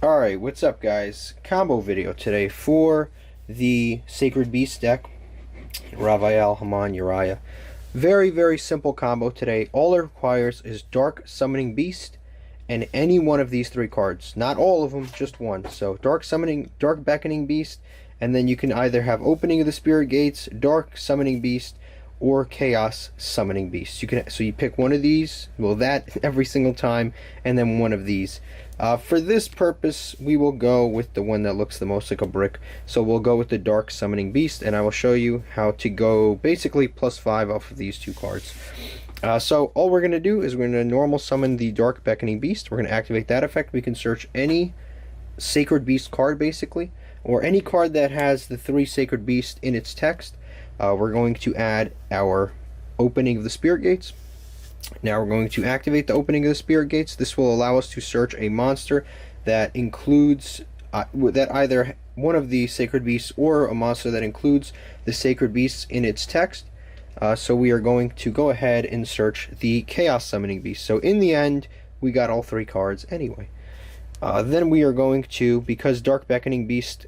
Alright, what's up guys? Combo video today for the Sacred Beast deck, Raphael, Haman, Uriah. Very simple combo today. All it requires is Dark Summoning Beast and any one of these three cards. Not all of them, just one. So Dark Beckoning Beast, and then you can either have Opening of the Spirit Gates, Dark Summoning Beast, or Chaos Summoning Beast. So you pick one of these, well, that every single time, and then one of these. For this purpose, we will go with the one that looks the most like a brick. So we'll go with the Dark Summoning Beast, and I will show you how to go basically +5 off of these two cards. So all we're going to do is we're going to normal summon the Dark Beckoning Beast. We're going to activate that effect. We can search any Sacred Beast card, basically, or any card that has the 3 Sacred Beast in its text. We're going to add our Opening of the Spirit Gates. Now we're going to activate the Opening of the Spirit Gates. This will allow us to search a monster that includes that either one of the Sacred Beasts or a monster that includes the Sacred Beasts in its text. So we are going to go ahead and search the Chaos Summoning Beast. So in the end, we got all 3 cards anyway. Then we are going to, because Dark Beckoning Beast,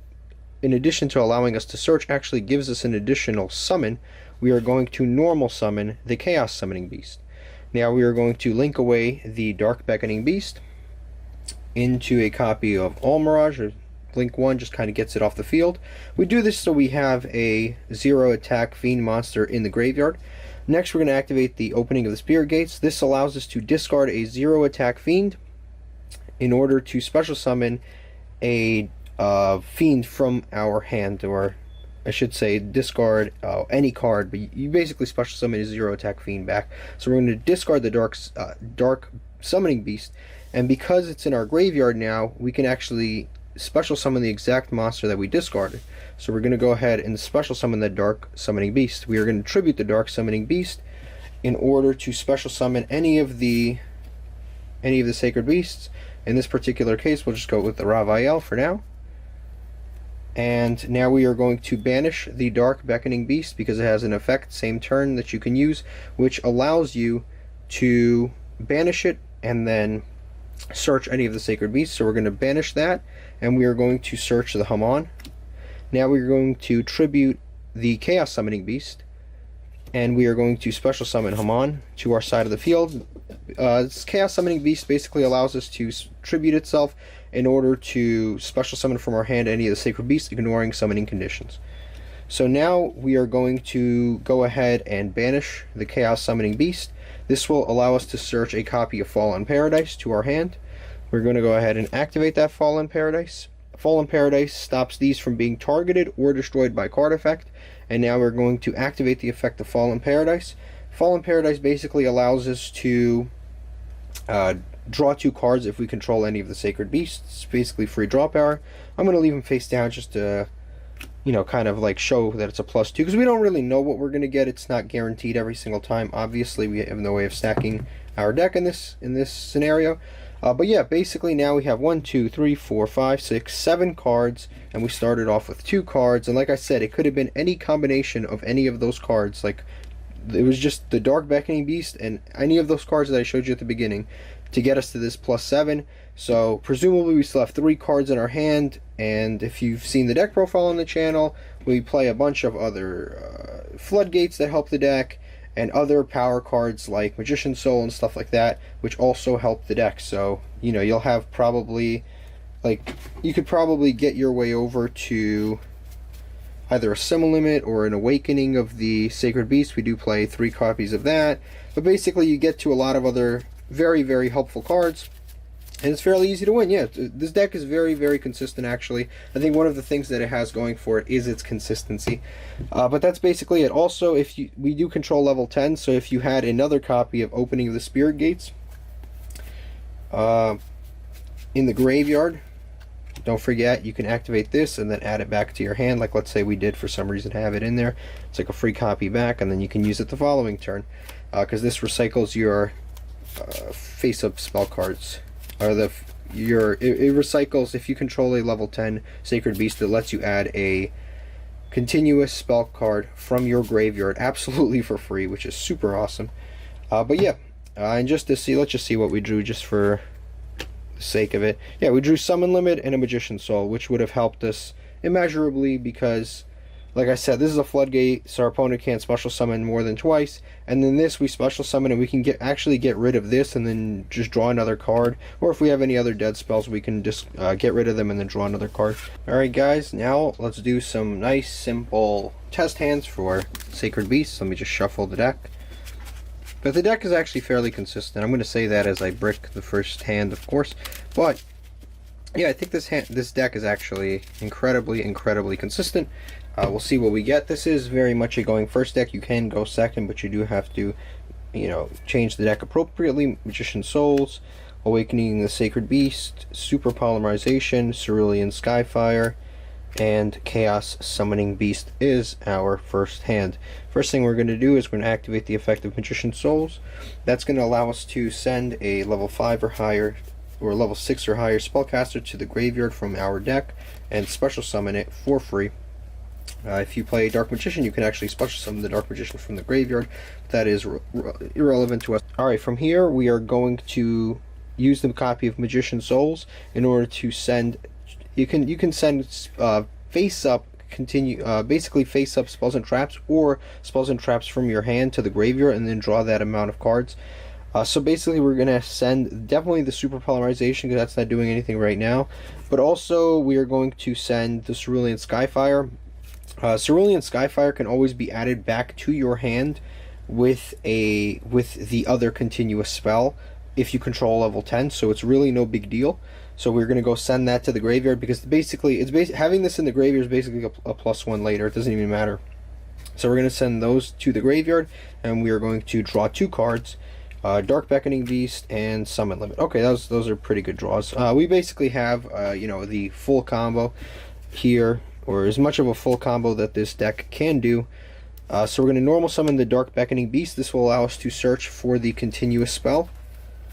in addition to allowing us to search, actually gives us an additional summon, we are going to normal summon the Chaos Summoning Beast. Now we are going to link away the Dark Beckoning Beast into a copy of All Mirage, or link 1 just kind of gets it off the field. We do this so we have a 0 attack Fiend monster in the graveyard. Next we're going to activate the Opening of the Spirit Gates. This allows us to discard a 0 attack Fiend in order to special summon a Fiend from our hand, or I should say discard any card, but you basically special summon a 0 attack Fiend back. So we're going to discard the Dark Summoning Beast, and because it's in our graveyard now, we can actually special summon the exact monster that we discarded. So we're going to go ahead and special summon the Dark Summoning Beast. We are going to tribute the Dark Summoning Beast in order to special summon any of the Sacred Beasts. In this particular case, we'll just go with the Raphael for now. And now we are going to banish the Dark Beckoning Beast because it has an effect, same turn, that you can use, which allows you to banish it and then search any of the Sacred Beasts. So we're going to banish that, and we are going to search the Haman. Now we're going to tribute the Chaos Summoning Beast, and we are going to special summon Haman to our side of the field. This Chaos Summoning Beast basically allows us to tribute itself in order to special summon from our hand any of the Sacred Beasts, ignoring summoning conditions. So now we are going to go ahead and banish the Chaos Summoning Beast. This will allow us to search a copy of Fallen Paradise to our hand. We're going to go ahead and activate that Fallen Paradise. Fallen Paradise stops these from being targeted or destroyed by card effect. And now we're going to activate the effect of Fallen Paradise. Fallen Paradise basically allows us to draw 2 cards if we control any of the Sacred Beasts. It's basically free draw power. I'm going to leave them face down just to, kind of like show that it's a +2, because we don't really know what we're going to get. It's not guaranteed every single time. Obviously, we have no way of stacking our deck in this scenario. But yeah, basically now we have 1, 2, 3, 4, 5, 6, 7 cards, and we started off with 2 cards. And like I said, it could have been any combination of any of those cards. Like, it was just the Dark Beckoning Beast and any of those cards that I showed you at the beginning to get us to this +7. So presumably we still have 3 cards in our hand, and if you've seen the deck profile on the channel, we play a bunch of other floodgates that help the deck, and other power cards like Magician's Soul and stuff like that, which also help the deck. So you'll have probably, like, you could probably get your way over to either a Sim Limit or an Awakening of the Sacred Beast. We do play 3 copies of that, but basically you get to a lot of other very helpful cards, and it's fairly easy to win. Yeah, this deck is very consistent, actually. I think one of the things that it has going for it is its consistency. But that's basically it. Also, we do control level 10, so if you had another copy of Opening of the Spirit Gates in the graveyard, don't forget, you can activate this and then add it back to your hand. Like, let's say we did for some reason have it in there. It's like a free copy back, and then you can use it the following turn, because this recycles your face-up spell cards. Or it recycles, if you control a level 10 Sacred Beast, it lets you add a continuous spell card from your graveyard absolutely for free, which is super awesome. But yeah, and just to see, let's just see what we drew just for the sake of it. Yeah, we drew Summon Limit and a Magician's Soul, which would have helped us immeasurably because, like I said, this is a floodgate, so our opponent can't special summon more than twice. And then this, we special summon, and we can actually get rid of this and then just draw another card. Or if we have any other dead spells, we can just get rid of them and then draw another card. Alright guys, now let's do some nice, simple test hands for Sacred Beasts. Let me just shuffle the deck. But the deck is actually fairly consistent. I'm going to say that as I brick the first hand, of course. But yeah, I think this deck is actually incredibly consistent. We'll see what we get. This is very much a going first deck. You can go second, but you do have to, you know, change the deck appropriately. Magician Souls, Awakening the Sacred Beast, Super Polymerization, Cerulean Skyfire, and Chaos Summoning Beast is our first hand. First thing we're going to do is we're going to activate the effect of Magician Souls. That's going to allow us to send a level 5 or higher, or level 6 or higher spellcaster to the graveyard from our deck and special summon it for free. If you play Dark Magician, you can actually special summon the Dark Magician from the graveyard. That is irrelevant to us. Alright, from here we are going to use the copy of Magician Souls in order to send. You can send face up, basically face up spells and traps, or spells and traps from your hand to the graveyard and then draw that amount of cards. So basically we're going to send definitely the Super Polymerization because that's not doing anything right now. But also we are going to send the Cerulean Skyfire. Cerulean Skyfire can always be added back to your hand with the other continuous spell if you control level 10, so it's really no big deal. So we're going to go send that to the graveyard because basically having this in the graveyard is basically a +1 later. It doesn't even matter. So we're going to send those to the graveyard, and we are going to draw 2 cards. Dark Beckoning Beast and Summon Limit. Okay, those are pretty good draws. We basically have you know, the full combo here, or as much of a full combo that this deck can do. So we're going to normal summon the Dark Beckoning Beast. This will allow us to search for the continuous spell.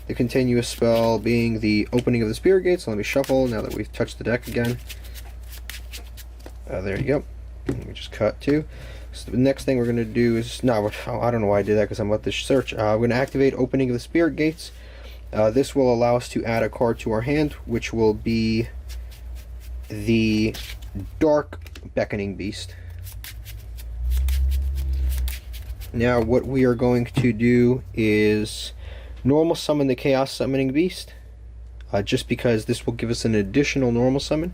The continuous spell being the Opening of the Spirit Gate. So let me shuffle now that we've touched the deck again. There you go. Let me just cut 2. So the next thing we're going to do is, no, I don't know why I did that because I'm about to search. We're going to activate Opening of the Spirit Gates. This will allow us to add a card to our hand, which will be the Dark Beckoning Beast. Now what we are going to do is normal summon the Chaos Summoning Beast, just because this will give us an additional normal summon.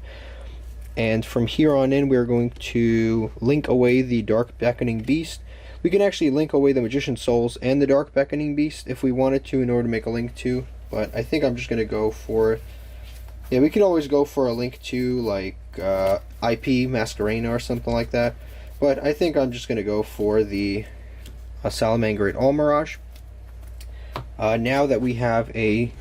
And from here on in, we're going to link away the Dark Beckoning Beast. We can actually link away the Magician Souls and the Dark Beckoning Beast if we wanted to in order to make a link to, but I think I'm just going to go for, yeah, we could always go for a link to like IP Masquerena or something like that, but I think I'm just going to go for the Salamangreat Almirage. Now that we have a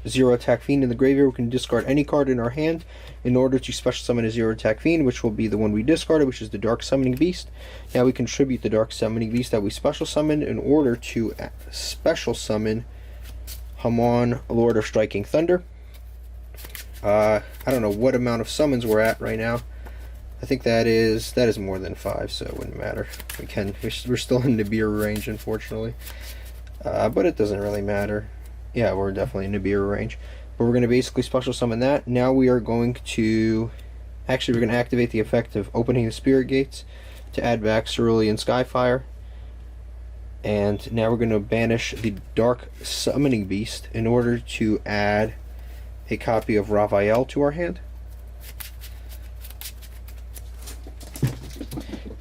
0 attack fiend in the graveyard, we can discard any card in our hand in order to special summon a 0 attack fiend, which will be the one we discarded, which is the Dark Summoning Beast. Now we contribute the Dark Summoning Beast that we special summoned in order to special summon Hamon, Lord of Striking Thunder. I don't know what amount of summons we're at right now. I think that is more than 5, so it wouldn't matter. We're still in the beer range, unfortunately, but it doesn't really matter. Yeah, we're definitely in the beer range. But we're going to basically special summon that. Now we are going to, actually we're going to activate the effect of Opening the Spirit Gates to add back Cerulean Skyfire. And now we're going to banish the Dark Summoning Beast in order to add a copy of Raphael to our hand.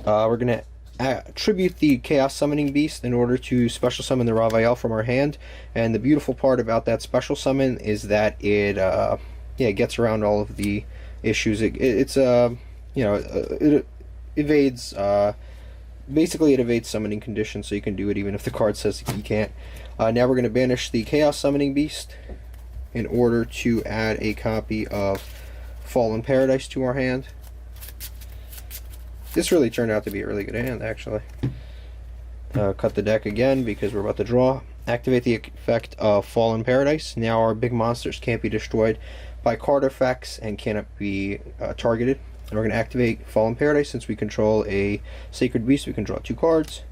We're going to attribute the Chaos Summoning Beast in order to special summon the Raphael from our hand. And the beautiful part about that special summon is that it gets around all of the issues. It evades basically it evades summoning conditions, so you can do it even if the card says you can't. Now we're going to banish the Chaos Summoning Beast in order to add a copy of Fallen Paradise to our hand. This really turned out to be a really good hand, actually. Cut the deck again because we're about to draw. Activate the effect of Fallen Paradise. Now our big monsters can't be destroyed by card effects and cannot be targeted. And we're going to activate Fallen Paradise. Since we control a Sacred Beast, we can draw 2 cards.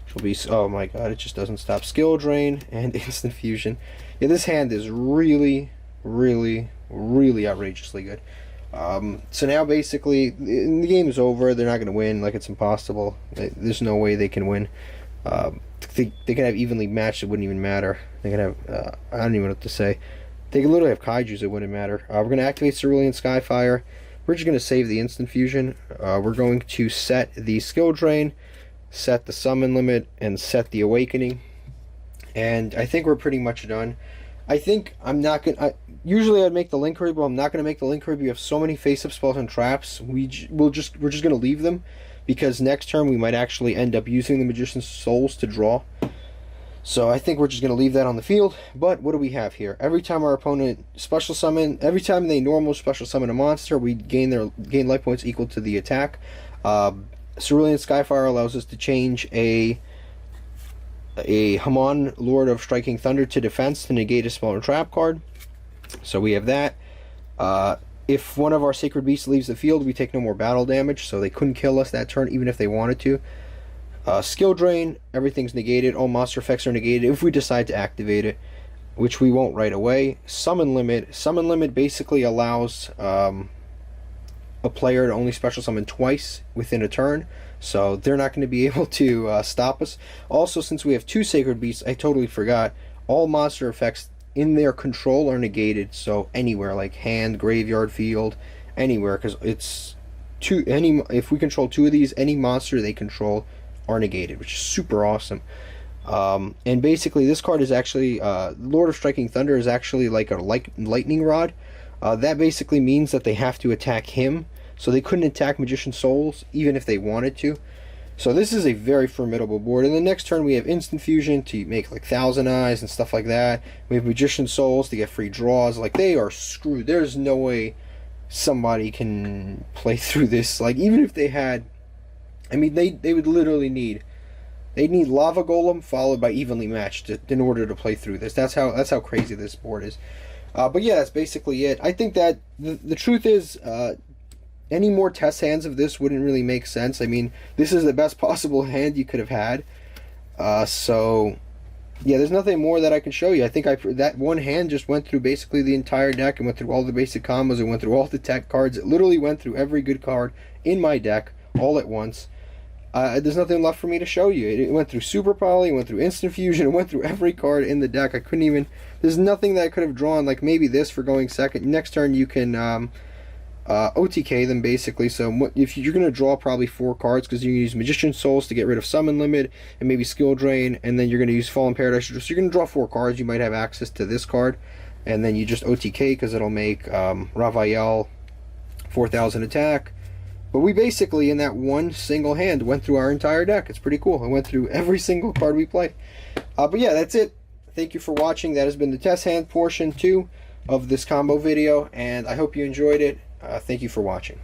Which will be, oh my god, it just doesn't stop. Skill Drain and Instant Fusion. Yeah, this hand is really really, really outrageously good. So now basically the game is over. They're not going to win. Like, it's impossible. There's no way they can win. They can have evenly matched. It wouldn't even matter. They can have I don't even know what to say. They can literally have kaijus. It wouldn't matter. We're going to activate Cerulean Skyfire. We're just going to save the instant fusion. We're going to set the skill drain, set the summon limit, and set the awakening. And I think we're pretty much done. I think I'm not gonna. Usually I'd make the link creep, but I'm not gonna make the link creep. We have so many face-up spells and traps. We're just gonna leave them, because next turn we might actually end up using the Magician's Souls to draw. So I think we're just gonna leave that on the field. But what do we have here? Every time our opponent special summon, every time they normal special summon a monster, we gain life points equal to the attack. Cerulean Skyfire allows us to change a Hamon, Lord of Striking Thunder, to defense to negate a spell or trap card. So we have that. If one of our Sacred Beasts leaves the field, we take no more battle damage, so they couldn't kill us that turn even if they wanted to. Skill Drain, everything's negated. All monster effects are negated if we decide to activate it, which we won't right away. Summon Limit basically allows a player to only special summon twice within a turn, so they're not going to be able to stop us. Also, since we have 2 Sacred Beasts, I totally forgot, all monster effects in their control are negated, so anywhere, like hand, graveyard, field, anywhere, because it's if we control 2 of these, any monster they control are negated, which is super awesome. And basically this card is actually Lord of Striking Thunder is actually like a lightning rod. That basically means that they have to attack him, so they couldn't attack Magician's Souls even if they wanted to. So this is a very formidable board. And the next turn we have Instant Fusion to make like Thousand Eyes and stuff like that. We have Magician's Souls to get free draws. Like, they are screwed. There's no way somebody can play through this. Like, even if they had, I mean, they would literally need, they'd need Lava Golem followed by Evenly Matched in order to play through this. That's how crazy this board is. But yeah, that's basically it. I think that the truth is, any more test hands of this wouldn't really make sense. I mean, this is the best possible hand you could have had. So, yeah, there's nothing more that I can show you. I think that one hand just went through basically the entire deck and went through all the basic combos and went through all the tech cards. It literally went through every good card in my deck all at once. There's nothing left for me to show you. It went through Super Poly, it went through Instant Fusion, it went through every card in the deck. I couldn't even, there's nothing that I could have drawn, like maybe this for going second. Next turn you can OTK them basically. So if you're going to draw probably 4 cards, because you use Magician's Souls to get rid of Summon Limit and maybe Skill Drain, and then you're going to use Fallen Paradise. So you're going to draw 4 cards. You might have access to this card, and then you just OTK because it'll make Raphael 4,000 attack. But we basically, in that one single hand, went through our entire deck. It's pretty cool. I went through every single card we played. But yeah, that's it. Thank you for watching. That has been the test hand portion 2 of this combo video, and I hope you enjoyed it. Thank you for watching.